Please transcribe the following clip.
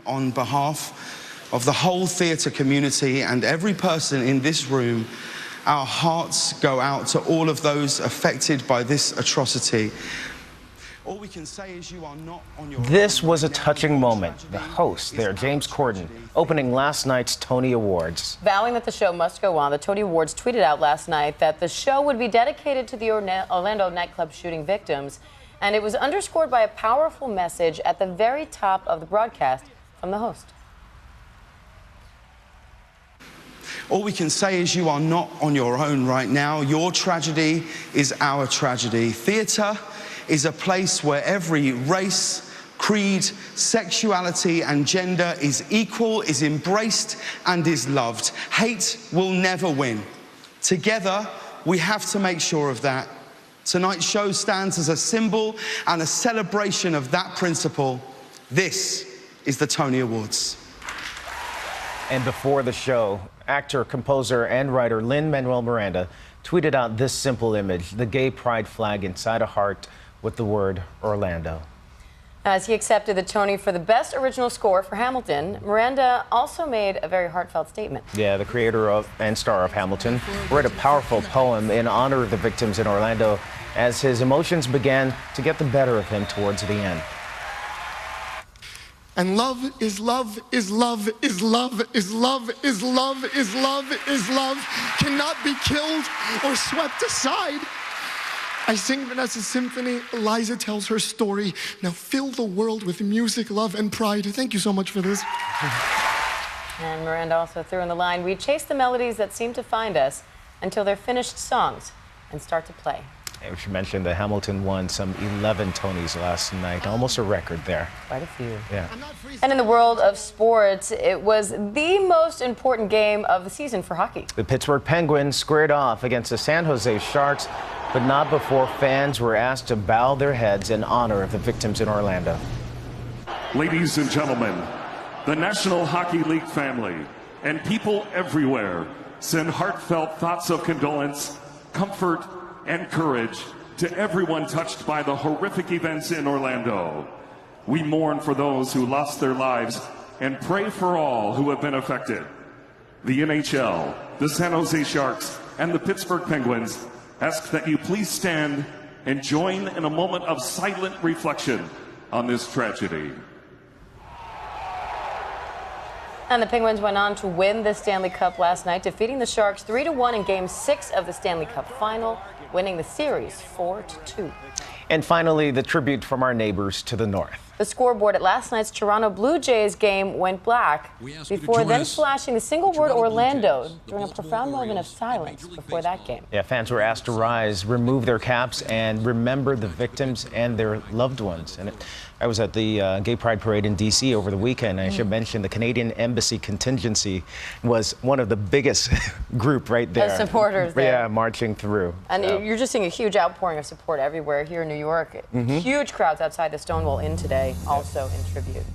on behalf of the whole theatre community and every person in this room, our hearts go out to all of those affected by this atrocity. All we can say is you are not on your This was a touching moment. The host there, James Corden, opening last night's Tony Awards. Vowing that the show must go on, the Tony Awards tweeted out last night that the show would be dedicated to the Orlando nightclub shooting victims, and it was underscored by a powerful message at the very top of the broadcast from the host. All we can say is you are not on your own right now. Your tragedy is our tragedy. Theatre is a place where every race, creed, sexuality and gender is equal, is embraced and is loved. Hate will never win. Together, we have to make sure of that. Tonight's show stands as a symbol and a celebration of that principle. This is the Tony Awards. And before the show, actor, composer, and writer Lin-Manuel Miranda tweeted out this simple image, the gay pride flag inside a heart with the word Orlando. As he accepted the Tony for the best original score for Hamilton, Miranda also made a very heartfelt statement. Yeah, the creator of and star of Hamilton read a powerful poem in honor of the victims in Orlando as his emotions began to get the better of him towards the end. And love is love is love is love is love is love is love is love cannot be killed or swept aside. I sing Vanessa's symphony, Eliza tells her story. Now fill the world with music, love, and pride. Thank you so much for this. And Miranda also threw in the line, we chase the melodies that seem to find us until they're finished songs and start to play. And we should mention that Hamilton won some 11 Tonys last night, almost a record there. Quite a few. Yeah. And in the world of sports, it was the most important game of the season for hockey. The Pittsburgh Penguins squared off against the San Jose Sharks, but not before fans were asked to bow their heads in honor of the victims in Orlando. Ladies and gentlemen, the National Hockey League family and people everywhere send heartfelt thoughts of condolence, comfort, and courage to everyone touched by the horrific events in Orlando. We mourn for those who lost their lives and pray for all who have been affected. The NHL, the San Jose Sharks, and the Pittsburgh Penguins ask that you please stand and join in a moment of silent reflection on this tragedy. And the Penguins went on to win the Stanley Cup last night, defeating the Sharks 3-1 in Game 6 of the Stanley Cup Final, winning the series 4-2. And finally, the tribute from our neighbors to the north. The scoreboard at last night's Toronto Blue Jays game went black before then flashing the single word Orlando during a profound moment of silence before that game. Yeah, fans were asked to rise, remove their caps, and remember the victims and their loved ones. And I was at the Gay Pride Parade in D.C. over the weekend. And I should mention the Canadian Embassy contingency was one of the biggest group right there. As supporters there. Yeah, marching through. And you're just seeing a huge outpouring of support everywhere here in New York. Huge crowds outside the Stonewall Inn today, also in tribute.